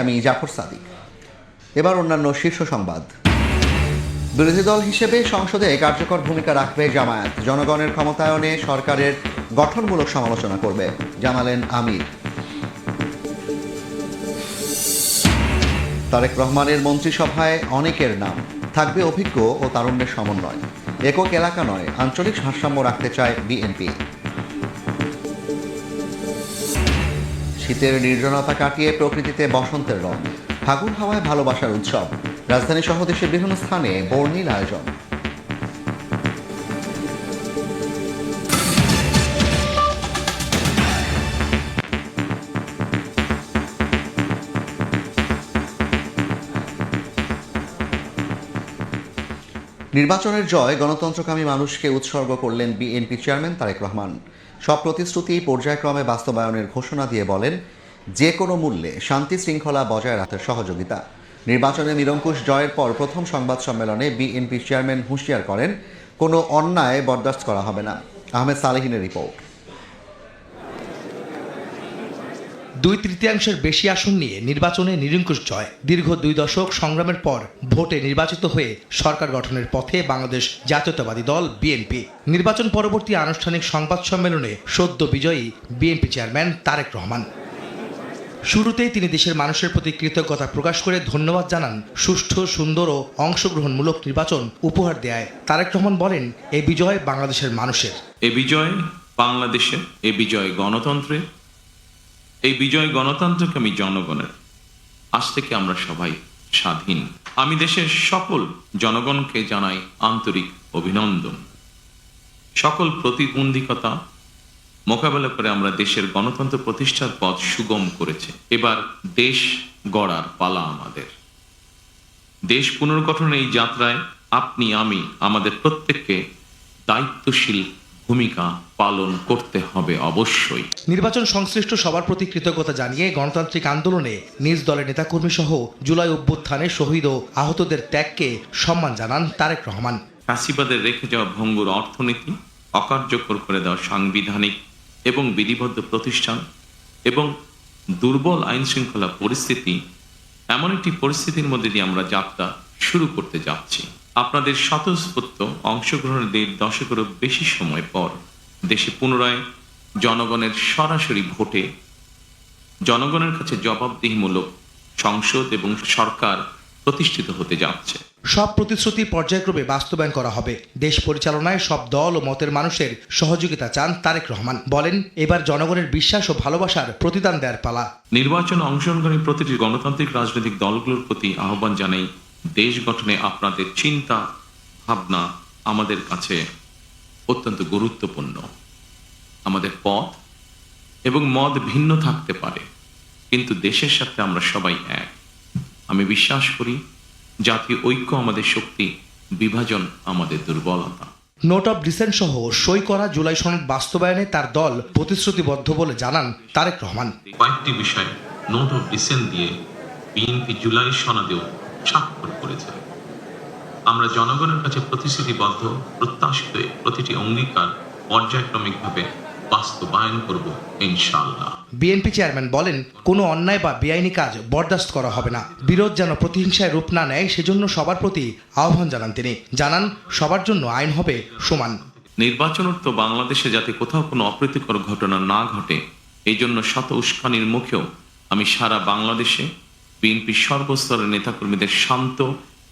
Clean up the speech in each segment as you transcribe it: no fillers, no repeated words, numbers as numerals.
আমি জাফর সাদিক। এবার অন্যান্য শীর্ষ সংবাদ। বিরোধী দল হিসেবে সংসদে কার্যকর ভূমিকা রাখবে জামায়াত। জনগণের ক্ষমতায়নে সরকারের গঠনমূলক সমালোচনা করবে, জানালেন আমির। তারেক রহমানের মন্ত্রিসভায় অনেকের নাম থাকবে অভিজ্ঞ ও তারুণ্যের সমন্বয়। একক এলাকা নয়, আঞ্চলিক ভারসাম্য রাখতে চায় বিএনপি। শীতের নির্জনতা কাটিয়ে প্রকৃতিতে বসন্তের রং, ফাগুন হাওয়ায় ভালোবাসার উৎসব। রাজধানী সহ দেশের বিভিন্ন স্থানে বর্ণিল আয়োজন। নির্বাচনের জয় গণতন্ত্রকামী মানুষকে উৎসর্গ করলেন বিএনপি চেয়ারম্যান তারেক রহমান। সব প্রতিশ্রুতি পর্যায়ক্রমে বাস্তবায়নের ঘোষণা দিয়ে বলেন, যে কোনো মূল্যে শান্তি শৃঙ্খলা বজায় রাখতে সহযোগিতা। নির্বাচনে নিরঙ্কুশ জয়ের পর প্রথম সংবাদ সম্মেলনে বিএনপি চেয়ারম্যান হুঁশিয়ার করেন, কোনো অন্যায় বরদাস্ত করা হবে না। আহমেদ সালেহিনের রিপোর্ট। 2/3 বেশি আসন নিয়ে নির্বাচনে নিরঙ্কুশ জয়। দীর্ঘ 2 দশক সংগ্রামের পর ভোটে নির্বাচিত হয়ে সরকার গঠনের পথে বাংলাদেশ জাতীয়তাবাদী দল বিএনপি। নির্বাচন পরবর্তী আনুষ্ঠানিক সংবাদ সম্মেলনে সদ্য বিজয়ী বিএনপি চেয়ারম্যান তারেক রহমান। শুরুতেই তিনি দেশের মানুষের প্রতি কৃতজ্ঞতা প্রকাশ করে ধন্যবাদ জানান সুষ্ঠু, সুন্দর ও অংশগ্রহণমূলক নির্বাচন উপহার দেয়। তারেক রহমান বলেন, এই বিজয় বাংলাদেশের মানুষের, এই বিজয় বাংলাদেশের, এই বিজয় গণতন্ত্রের, এই বিজয় গণতন্ত্রকামী জনগণের। আজ থেকে আমরা সবাই স্বাধীন। আমি দেশের সকল জনগণকে জানাই আন্তরিক অভিনন্দন। সকল প্রতিবন্ধকতা মোকাবেলা করে আমরা দেশের গণতন্ত্র প্রতিষ্ঠার পথ সুগম করেছে। এবার দেশ গড়ার পালা আমাদের। দেশ পুনর্গঠনের এই যাত্রায় আপনি, আমি, আমাদের প্রত্যেককে দায়িত্বশীল ভূমিকা পালন করতে হবে অবশ্যই। নির্বাচন সংশ্লিষ্ট সবার প্রতি কৃতজ্ঞতা জানিয়ে গণতান্ত্রিক আন্দোলনে নিজ দলের নেতাকর্মী সহ জুলাই অভ্যুত্থানে শহীদ ও আহতদের ত্যাগকে সম্মান জানান তারেক রহমান। ফ্যাসিবাদের রেখে যাওয়া ভঙ্গুর অর্থনীতি, অকার্যকর করে দেওয়া সাংবিধানিক এবং বিধিবদ্ধ প্রতিষ্ঠান এবং দুর্বল আইন শৃঙ্খলা পরিস্থিতি, এমন একটি পরিস্থিতির মধ্যে দিয়ে আমরা যাত্রা শুরু করতে যাচ্ছি। আপনাদের স্বতঃস্ফূর্ত অংশগ্রহণের 1.5 দশকেরও বেশি সময় পর দেশে পুনরায় জনগণের সরাসরি ভোটে জনগণের কাছে জবাবদিহিমূলক সংসদ এবং সরকার প্রতিষ্ঠিত হতে যাচ্ছে। সব প্রতিশ্রুতি পর্যায়ক্রমে বাস্তবায়ন করা হবে। দেশ পরিচালনায় সব দল ও মতের মানুষের সহযোগিতা চান তারেক রহমান। বলেন, এবার জনগণের বিশ্বাস ও ভালোবাসার প্রতিদান দেওয়ার পালা। নির্বাচন অংশগ্রহণকারী প্রতিটি গণতান্ত্রিক রাজনৈতিক দলগুলোর প্রতি আহ্বান জানাই, দেশ গঠনে আপনাদের চিন্তা ভাবনা আমাদের কাছে অত্যন্ত গুরুত্বপূর্ণ। আমাদের পথ এবং মত ভিন্ন থাকতে পারে, কিন্তু দেশের সাথে আমরা সবাই এক। আমি বিশ্বাস করি জাতীয় ঐক্য আমাদের শক্তি, বিভাজন আমাদের দুর্বলতা। নোট অফ ডিসেন্ট সহ সই করা জুলাই সনদ বাস্তবায়নে তার দল প্রতিশ্রুতিবদ্ধ বলে জানান তারেক রহমান। কয়েকটি বিষয়ে নোট অফ ডিসেন্ট দিয়ে বিএনপি জুলাই সনদেও স্বাক্ষর করেছে। আমরা জনগণের কাছে প্রতিশ্রুতিবদ্ধ, প্রত্যাশিত প্রতিটি অঙ্গীকার পর্যায়ক্রমিকভাবে বাস্তবায়ন করব ইনশাআল্লাহ। বিএনপি চেয়ারম্যান বলেন, কোনো অন্যায় বা বেআইনি কাজ বরদাস্ত করা হবে না। বিরোধ যেন প্রতিহিংসায় রূপ না নেয়, সেজন্য সবার প্রতি আহ্বান জানান তিনি। জানান, সবার জন্য আইন হবে সমান। নির্বাচনোত্তর বাংলাদেশে যাতে কোথাও কোনো অপ্রীতিকর ঘটনা না ঘটে, এই জন্য শত উস্কানির মুখেও আমি সারা বাংলাদেশে বিএনপির সর্বস্তরের নেতাকর্মীদের শান্ত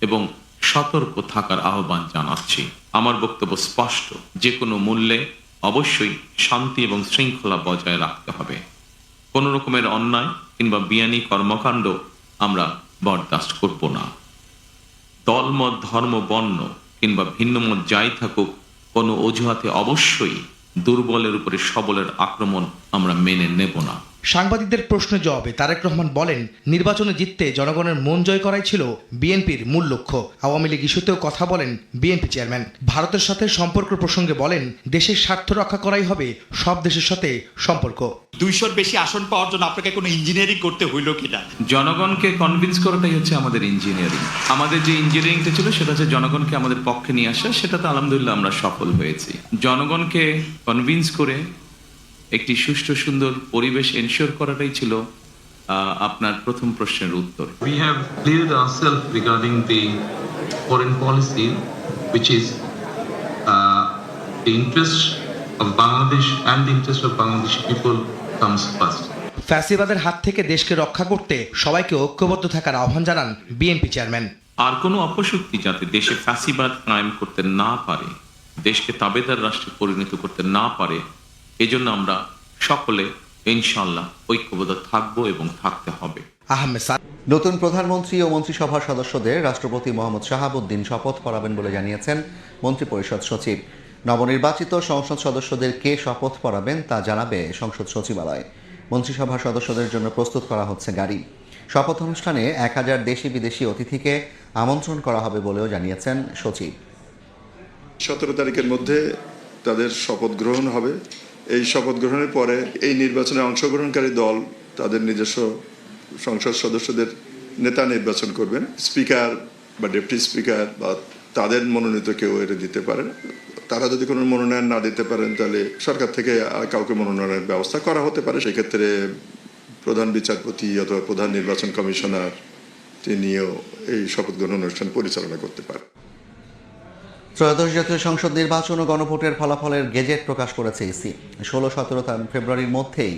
এবং সতর্ক থাকার আহ্বান জানাচ্ছি। আমার বক্তব্য স্পষ্ট, যে কোনো মূল্যে অবশ্যই শান্তি এবং শৃঙ্খলা বজায় রাখতে হবে। কোনো রকমের অন্যায় কিংবা বেআইনি কর্মকাণ্ড আমরা বরদাস্ত করব না। দলমত, ধর্ম, বর্ণ কিংবা ভিন্নমত যাই থাকুক, কোনো অজুহাতে অবশ্যই দুর্বলের উপরে সবলের আক্রমণ আমরা মেনে নেব না। সাংবাদিকদের প্রশ্নের জবাবে তারেক রহমান বলেন, নির্বাচনে জিততে জনগণের মন জয় করাই ছিল বিএনপির মূল লক্ষ্য। আওয়ামী লীগ ইস্যুতেও কথা বলেন বিএনপি চেয়ারম্যান। ভারতের সাথে সম্পর্ক প্রসঙ্গে বলেন, দেশের স্বার্থ রক্ষা করাই হবে সব দেশের সাথে সম্পর্ক। 200-র বেশি আসন পাওয়ার জন্য আপনাকে কোনো ইঞ্জিনিয়ারিং করতে হইল কিনা? জনগণকে কনভিন্স করাটাই হচ্ছে আমাদের ইঞ্জিনিয়ারিং। আমাদের যে ইঞ্জিনিয়ারিংটা ছিল সেটা হচ্ছে জনগণকে আমাদের পক্ষে নিয়ে আসা। সেটাতে আলহামদুলিল্লাহ আমরা সফল হয়েছি। জনগণকে কনভিন্স করে একটি সুষ্ঠু সুন্দর পরিবেশ এনশিওর করাটাই ছিল আপনার প্রথম প্রশ্নের উত্তর। We have cleared ourselves regarding the foreign policy, which is the interest of Bangladesh and the interest of Bangladeshi people comes first. ফ্যাসিবাদের হাত থেকে দেশকে রক্ষা করতে সবাইকে ঐক্যবদ্ধ থাকার আহ্বান জানান বিএনপি চেয়ারম্যান। আর কোনো অপশক্তি যাতে দেশে ফ্যাসিবাদ কায়েম করতে না পারে, দেশকে তাবেদার রাষ্ট্রে পরিণত করতে না পারে, এজন্য আমরা সকলে ইনশাআল্লাহ ঐক্যবদ্ধ থাকব এবং থাকতে হবে। আহমেদ সাদ। নতুন প্রধানমন্ত্রী ও মন্ত্রিসভার সদস্যদের রাষ্ট্রপতি মোহাম্মদ শাহাবুদ্দিন শপথ পড়াবেন বলে জানিয়েছেন মন্ত্রিপরিষদ সচিব। নবনির্বাচিত সংসদ সদস্যদের কে শপথ পড়াবেন তা জানাবে সংসদ সচিবালয়। মন্ত্রিসভার সদস্যদের জন্য প্রস্তুত করা হচ্ছে গাড়ি। শপথ অনুষ্ঠানে 1000 দেশি বিদেশি অতিথিকে আমন্ত্রণ করা হবে বলেও জানিয়েছেন সচিব। 17 তারিখের মধ্যে তাদের শপথ গ্রহণ হবে। এই শপথ গ্রহণের পরে এই নির্বাচনে অংশগ্রহণকারী দল তাদের নিজস্ব সংসদ সদস্যদের নেতা নির্বাচন করবেন। স্পিকার বা ডেপুটি স্পিকার বা তাদের মনোনীত কেউ এটা দিতে পারেন। তারা যদি কোনো মনোনয়ন না দিতে পারেন তাহলে সরকার থেকে আর কাউকে মনোনয়নের ব্যবস্থা করা হতে পারে। সেক্ষেত্রে প্রধান বিচারপতি অথবা প্রধান নির্বাচন কমিশনার তিনিও এই শপথ গ্রহণ অনুষ্ঠান পরিচালনা করতে পারেন। ত্রয়োদশ জাতীয় সংসদ নির্বাচন ও গণভোটের ফলাফলের গেজেট প্রকাশ করেছে ইসি। 16-17 ফেব্রুয়ারির মধ্যেই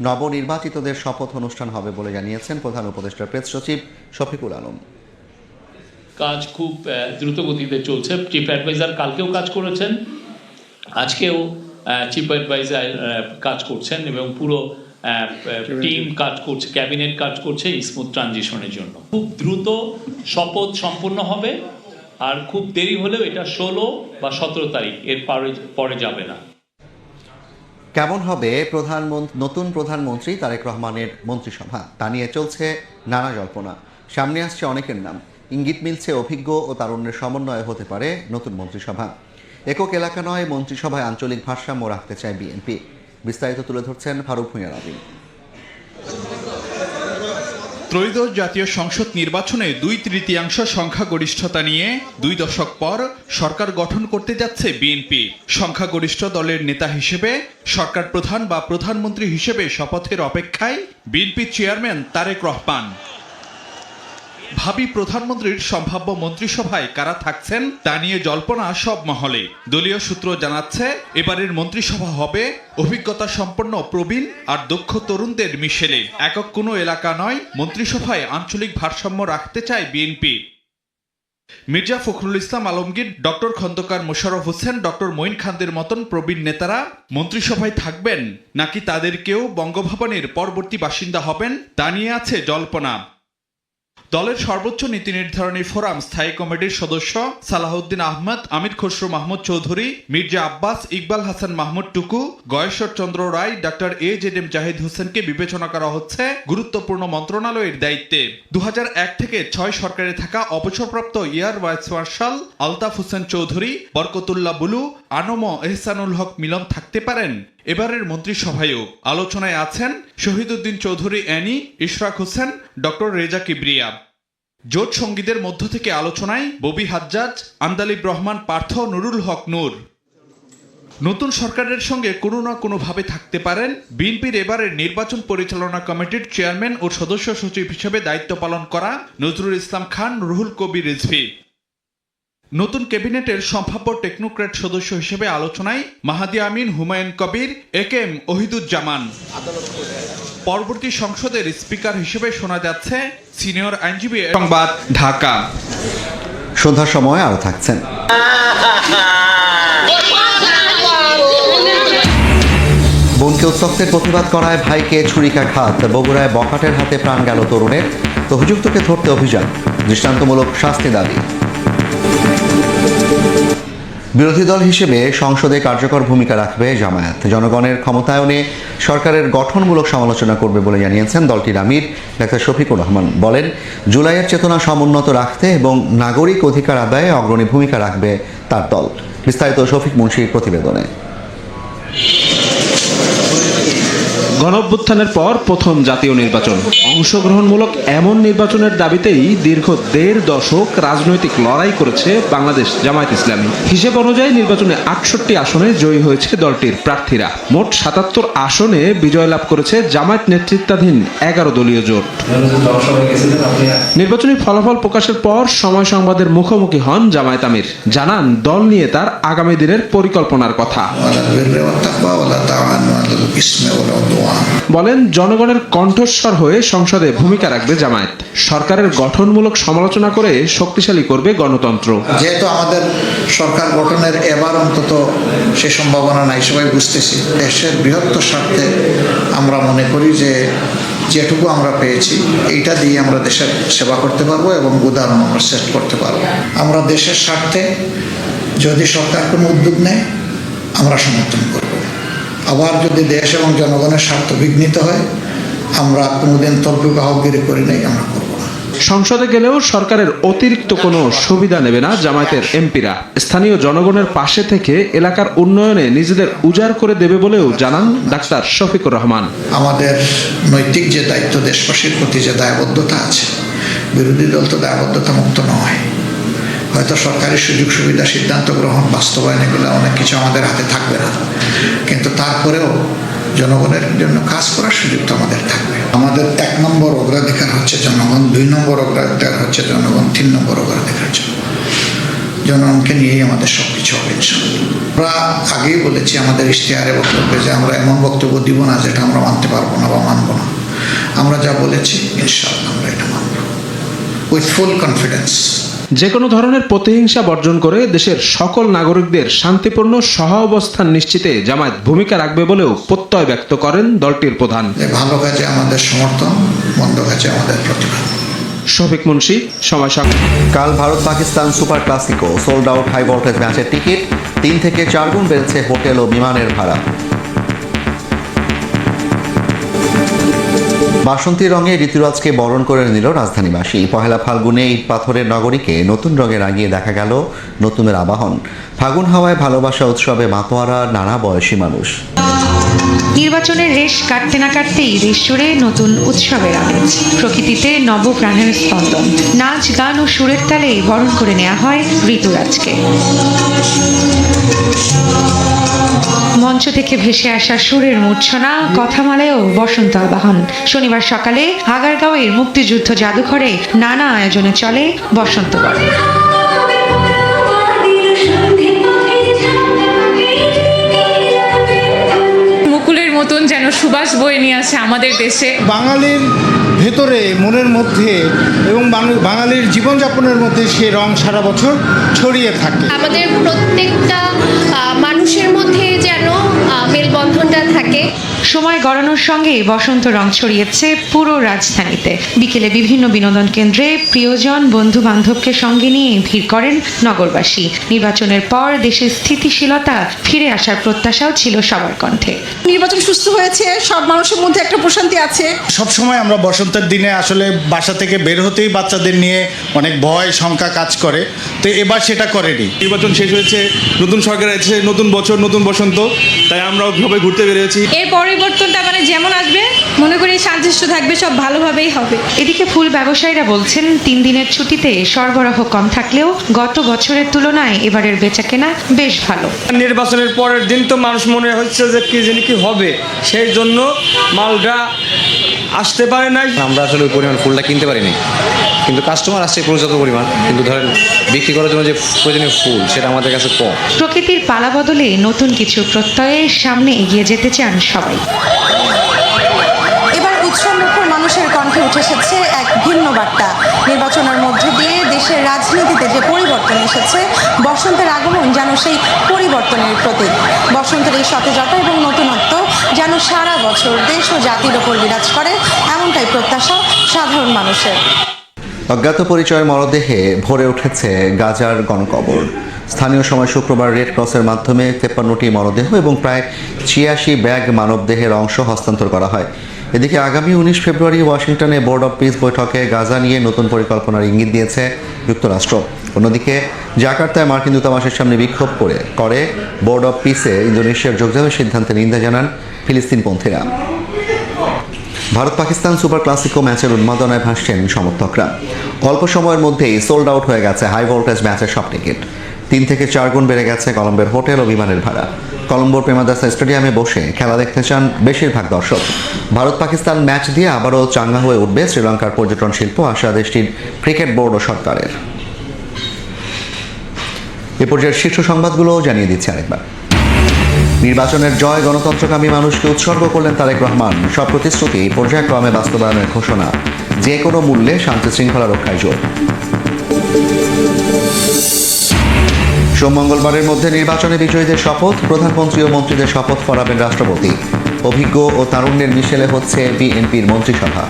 নবনির্বাচিতদের শপথ অনুষ্ঠান হবে বলে জানিয়েছেন প্রধান উপদেষ্টা প্রেস সচিব শফিকুল আলম। কাজ খুব দ্রুত গতিতে চলছে। চিফ অ্যাডভাইজার কালকেও কাজ করেছেন, আজকেও চিফ অ্যাডভাইজার কাজ করছেন এবং পুরো টিম কাজ করছে, ক্যাবিনেট কাজ করছে স্মুথ ট্রানজিশনের জন্য। খুব দ্রুত শপথ সম্পূর্ণ হবে, আর খুব দেরি হলেও এটা 16 বা 17 তারিখ, এর পরে যাবে না। কেমন হবে নতুন প্রধানমন্ত্রী তারেক রহমানের মন্ত্রিসভা, তা নিয়ে চলছে নানা জল্পনা। সামনে আসছে অনেকের নাম। ইঙ্গিত মিলছে অভিজ্ঞ ও তারুণ্যের সমন্বয়ে হতে পারে নতুন মন্ত্রিসভা। একক এলাকা নয়, মন্ত্রিসভায় আঞ্চলিক ভারসাম্য রাখতে চায় বিএনপি। বিস্তারিত তুলে ধরছেন ফারুক ভূঁইয়া রাবি। ত্রয়োদশ জাতীয় সংসদ নির্বাচনে 2/3 সংখ্যাগরিষ্ঠতা নিয়ে 2 দশক পর সরকার গঠন করতে যাচ্ছে বিএনপি। সংখ্যাগরিষ্ঠ দলের নেতা হিসেবে, সরকার প্রধান বা প্রধানমন্ত্রী হিসেবে শপথের অপেক্ষায় বিএনপি চেয়ারম্যান তারেক রহমান। ভাবী প্রধানমন্ত্রীর সম্ভাব্য মন্ত্রিসভায় কারা থাকছেন তা নিয়ে জল্পনা সব মহলে। দলীয় সূত্র জানাচ্ছে, এবারের মন্ত্রিসভা হবে অভিজ্ঞতা সম্পন্ন প্রবীণ আর দক্ষ তরুণদের মিশেলে। একক কোনো এলাকা নয়, মন্ত্রিসভায় আঞ্চলিক ভারসাম্য রাখতে চায় BNP. Mirza Fakhrul Islam Alamgir, doctor Khandakar Mosharraf Hossain, doctor Moin খানদের মতন প্রবীণ নেতারা মন্ত্রিসভায় থাকবেন নাকি তাদের কেউ বঙ্গভবনের পরবর্তী বাসিন্দা হবেন তা নিয়ে আছে জল্পনা। দলের সর্বোচ্চ নীতি নির্ধারণী ফোরাম স্থায়ী কমিটির সদস্য সালাহউদ্দিন আহমদ, আমির খসরু মাহমুদ চৌধুরী, মির্জা আব্বাস, ইকবাল হাসান মাহমুদ টুকু, গয়েশ্বর চন্দ্র রায়, ডক্টর AJM জাহিদ হোসেনকে বিবেচনা করা হচ্ছে গুরুত্বপূর্ণ মন্ত্রণালয়ের দায়িত্বে। 2001 থেকে 6 সরকারে থাকা অবসরপ্রাপ্ত air vice marshal Altaf Hossain Chowdhury, Barkatullah Bulu, ANM Ehsanul Haque Milon থাকতে পারেন এবারের মন্ত্রিসভায়ও। আলোচনায় আছেন শহীদউদ্দিন চৌধুরী অ্যানি, ইশরাক হোসেন, ডক্টর রেজা কিবরিয়া। জোট সঙ্গীদের মধ্য থেকে আলোচনায় ববি হাজ্জাজ, আন্দালিব রহমান পার্থ, নুরুল হক নূর। নতুন সরকারের সঙ্গে কোনো না কোনোভাবে থাকতে পারেন বিএনপির এবারের নির্বাচন পরিচালনা কমিটির চেয়ারম্যান ও সদস্য সচিব হিসেবে দায়িত্ব পালন করা নজরুল ইসলাম খান, রুহুল কবির রিজভী। নতুন ক্যাবিনেটের সম্ভাব্য টেকনোক্র্যাট সদস্য হিসেবে আলোচনায় মাহাদি আমিন, হুমায়ুন কবির, AKM ওহিদুজ্জামান। পরবর্তী সংসদের স্পিকার হিসেবে শোনা যাচ্ছে সিনিয়র আইনজীবী। সংবাদ, ঢাকা। সন্ধ্যার সময় আরও থাকছেন। বোনকে উত্ত্যক্তের প্রতিবাদ করায় ভাইকে ছুরিকাঘাত। বগুড়ায় বখাটের হাতে প্রাণ গেল তরুণের। তো অভিযুক্তকে ধরতে অভিযান, দৃষ্টান্তমূলক শাস্তি দাবি। বিরোধী দল হিসেবে সংসদে কার্যকর ভূমিকা রাখবে জামায়াত। জনগণের ক্ষমতায়নে সরকারের গঠনমূলক সমালোচনা করবে বলে জানিয়েছেন দলটির আমির ডাক্তার শফিকুর রহমান। বলেন, জুলাইয়ের চেতনা সমুন্নত রাখতে এবং নাগরিক অধিকার আদায়ে অগ্রণী ভূমিকা রাখবে তার দল। বিস্তারিত শফিক মুন্সির প্রতিবেদনে। গণঅভ্যুত্থান অভ্যুত্থানের পর প্রথম জাতীয় নির্বাচন। অংশগ্রহণমূলক এমন নির্বাচনের দাবিতেই দীর্ঘ ১.৫ দশক রাজনৈতিক লড়াই করেছে বাংলাদেশ জামায়াত ইসলামী। হিসেব অনুযায়ী নির্বাচনে ৬৮ আসনে জয়ী হয়েছে দলটির প্রার্থীরা। মোট ৭৭ আসনে বিজয় লাভ করেছে জামায়াত নেতৃত্বাধীন ১১ দলীয় জোট। নির্বাচনী ফলাফল প্রকাশের পর সময় সংবাদের মুখোমুখি হন জামায়াত আমির। জানান দল নিয়ে তার আগামী দিনের পরিকল্পনার কথা। বলেন জনগণের কণ্ঠস্বর হয়ে সংসদে ভূমিকা রাখবে জামায়াত। সরকারের গঠনমূলক সমালোচনা করে শক্তিশালী করবে গণতন্ত্র। যেহেতু আমাদের সরকার গঠনের এবার অন্তত সে সম্ভাবনা নাই, সবাই বুঝতেছি। দেশের বৃহত্তর স্বার্থে আমরা মনে করি যে যেটুকু আমরা পেয়েছি এইটা দিয়ে আমরা দেশের সেবা করতে পারবো এবং উদাহরণ আমরা সেট করতে পারবো। আমরা দেশের স্বার্থে যদি সরকার কোনো উদ্যোগ নেয় আমরা সমর্থন করব। আবার যদি দেশ এবং জনগণের স্বার্থ বিঘ্নিত হয় আমরা কোনোদিন তর্কবাহগিরি করি নাই, আমরা করব না। সংসদে গেলেও সরকারের অতিরিক্ত কোনো সুবিধা নেবে না জামায়াতের এমপিরা। স্থানীয় জনগণের পাশে থেকে এলাকার উন্নয়নে নিজেদের উজাড় করে দেবে বলেও জানান ডাক্তার শফিকুর রহমান। আমাদের নৈতিক যে দায়িত্ব, দেশবাসীর প্রতি যে দায়বদ্ধতা আছে, বিরোধী দল তো দায়বদ্ধতা মুক্ত নয়। হয়তো সরকারি সুযোগ সুবিধা, সিদ্ধান্ত গ্রহণ, বাস্তবায়ন এগুলো অনেক কিছু আমাদের হাতে থাকবে না, কিন্তু তারপরেও জনগণের জন্য কাজ করার সুযোগ তো আমাদের থাকবে। আমাদের ১ নম্বর অগ্রাধিকার হচ্ছে জনগণ, ২ নম্বর অগ্রাধিকার হচ্ছে জনগণ, ৩ নম্বর অগ্রাধিকার জনগণকে নিয়েই আমাদের সবকিছু হবে ইনশাআল্লাহ। আমরা আগেই বলেছি আমাদের ইশতেহারে বক্তব্যে যে আমরা এমন বক্তব্য দিব না যেটা আমরা মানতে পারবো না বা মানব না। আমরা যা বলেছি ইনশাআল্লাহ আমরা এটা মানব উইথ ফুল কনফিডেন্স। যে কোনো ধরনের প্রতিহিংসা বর্জন করে দেশের সকল নাগরিকদের শান্তিপূর্ণ সহাবস্থান নিশ্চিতে জামায়াত ভূমিকা রাখবে বলেও প্রত্যয় ব্যক্ত করেন দলটির প্রধান। ভালো কাজে আমাদের সমর্থন, মন্দ কাজে আমাদের প্রতিবাদ। শফিক মুন্সি, সময় সংবাদ। কাল Bharat Pakistan super clasico sold out high voltage ম্যাচের টিকিট ৩ থেকে ৪ গুণ বেড়েছে হোটেল ও বিমানের ভাড়া। বাসন্তী রঙে ঋতুরাজকে বরণ করে নিল রাজধানীবাসী। পহেলা ফাল্গুনে ইট পাথরের নগরীকে নতুন রঙে রাঙিয়ে দেখা গেল নতুনের আবাহন। ফাগুন হাওয়ায় ভালোবাসা উৎসবে মাতোয়ারা নানা বয়সী মানুষ। নির্বাচনের রেশ কাটতে না কাটতেই দেশ জুড়ে নতুন উৎসবের আমেজ, প্রকৃতিতে নবপ্রাণের স্পন্দন। নাচ, গান ও সুরের তালে বরণ করে নেওয়া হয় ঋতুরাজকে। মঞ্চ থেকে ভেসে আসা সুরের মূর্ছনা, কথামালায়ও বসন্ত আবাহন। শনিবার সকালে আগারগাঁওয়ের মুক্তিযুদ্ধ জাদুঘরে নানা আয়োজনে চলে বসন্ত বরণ। মুকুলের মতন যেন সুবাস বয়ে নিয়ে আসে আমাদের দেশে। বাঙালির ভেতরে, মনের মধ্যে এবং বাঙালির জীবনযাপনের মধ্যে সে রং সারা বছর ছড়িয়ে থাকে। আমাদের প্রত্যেকটা মানুষের মধ্যে যেন মেলবন্ধনটা থাকে। সময় গড়ানোর সঙ্গে বসন্ত রং ছড়িয়েছে পুরো রাজধানীতে। বিকেলে বিভিন্ন বিনোদন কেন্দ্রে প্রিয়জন, বন্ধু বান্ধবকে সঙ্গে নিয়ে ভিড় করেন নগরবাসী। নির্বাচনের পর দেশের স্থিতিশীলতা ফিরে আসার প্রত্যাশাও ছিল সবার কণ্ঠে। নির্বাচন সুস্থ হয়েছে, সব মানুষের মধ্যে একটা প্রশান্তি আছে। সবসময় আমরা বসন্তের দিনে আসলে বাসা থেকে বের হতেই বাচ্চাদের নিয়ে অনেক ভয় শঙ্কা কাজ করে, তো এবার সেটা করেনি। নির্বাচন শেষ হয়েছে, নতুন সরকার আছে, নতুন বছর, নতুন বসন্ত, তাই আমরাও সবাই ঘুরতে বেরিয়েছি। এই পরিবর্তনটা যেমন আসবে মনে করি শান্তিষ্ট থাকবে, সব ভালোভাবেই হবে। এদিকে ফুল ব্যবসায়ীরা বলছেন ৩ দিনের ছুটিতে সরবরাহ কম থাকলেও গত বছরের তুলনায় এবারের বেচাকেনা বেশ ভালো। নির্বাচনের পরের দিন তো মানুষ মনে হচ্ছে যে কি জানি কি হবে, সেই জন্য মালটা আসতে পারে নাই। আমরা আসলে ওই পরিমাণ ফুলটা কিনতে পারিনি, কিন্তু কাস্টমার আসছে পর্যাপ্ত পরিমাণ, কিন্তু ধরেন বিক্রি করার জন্য যে প্রয়োজনীয় ফুল সেটা আমাদের কাছে কম। প্রকৃতির পালা বদলে নতুন কিছু প্রত্যয়ে সামনে এগিয়ে যেতে চান সবাই। এবার উৎসবমুখর মানুষের কণ্ঠে উঠে এসেছে এক ভিন্ন বার্তা। নির্বাচনের মধ্য দিয়ে দেশের রাজনীতিতে যে পরিবর্তন এসেছে, বসন্তের আগমন যেন সেই পরিবর্তনের প্রতীক। বসন্তের এই সতেজতা এবং নতুনত্ব যেন সারা বছর দেশ ও জাতির ওপর বিরাজ করে, এমনটাই প্রত্যাশা সাধারণ মানুষের। অজ্ঞাত পরিচয়ের মরদেহে ভরে উঠেছে গাজার গণকবর। স্থানীয় সময় শুক্রবার রেড ক্রসের মাধ্যমে 53টি মরদেহ এবং প্রায় 86 ব্যাগ মানবদেহের অংশ হস্তান্তর করা হয়। এদিকে আগামী 19 ফেব্রুয়ারি ওয়াশিংটনে বোর্ড অব পিস বৈঠকে গাজা নিয়ে নতুন পরিকল্পনার ইঙ্গিত দিয়েছে যুক্তরাষ্ট্র। অন্যদিকে জাকার্তায় মার্কিন দূতাবাসের সামনে বিক্ষোভ করে বোর্ড অব পিসে ইন্দোনেশিয়ার যোগদানের সিদ্ধান্তে নিন্দা জানান ফিলিস্তিনপন্থীরা। ভারত পাকিস্তান সুপার ক্লাসিকো ম্যাচের উন্মাদনায় ভাসছেন সমর্থকরা। অল্প সময়ের মধ্যেই সোল্ড আউট হয়ে গেছে হাই ভোল্টেজ ম্যাচের সব টিকিট। 3 থেকে 4 গুণ বেড়ে গেছে কলম্বোর হোটেল ও বিমানের ভাড়া। কলম্বোর প্রেমাদাসা স্টেডিয়ামে বসে খেলা দেখতে চান বেশিরভাগ দর্শক। ভারত পাকিস্তান ম্যাচ দিয়ে আবারও চাঙ্গা হয়ে উঠবে শ্রীলঙ্কার পর্যটন শিল্প, আশা দেশটির ক্রিকেট বোর্ড ও সরকারের। এ পর্যায়ের শীর্ষ সংবাদগুলো জানিয়ে দিচ্ছে আরেকবার। নির্বাচনের জয় গণতন্ত্রকামী মানুষকে উৎসর্গ করলেন তারেক রহমান। সব প্রতিশ্রুতি পর্যায়ক্রমে বাস্তবায়নের ঘোষণা, যে কোনো মূল্যে শান্তি শৃঙ্খলা রক্ষায় জোর। সোম মঙ্গলবারের মধ্যে নির্বাচনে বিজয়ীদের শপথ, প্রধানমন্ত্রী ও মন্ত্রীদের শপথ পড়াবেন রাষ্ট্রপতি। অভিজ্ঞ ও তারুণ্যের মিশেলে হচ্ছে বিএনপির মন্ত্রিসভা।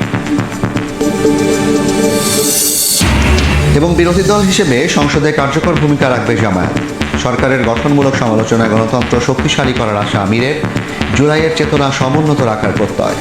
এবং বিরোধী দল হিসেবে সংসদে কার্যকর ভূমিকা রাখবে জামায়াত। সরকারের গঠনমূলক সমালোচনায় গণতন্ত্র শক্তিশালী করার আশা আমিরের। জুলাইয়ের চেতনা সমুন্নত রাখার প্রত্যয়।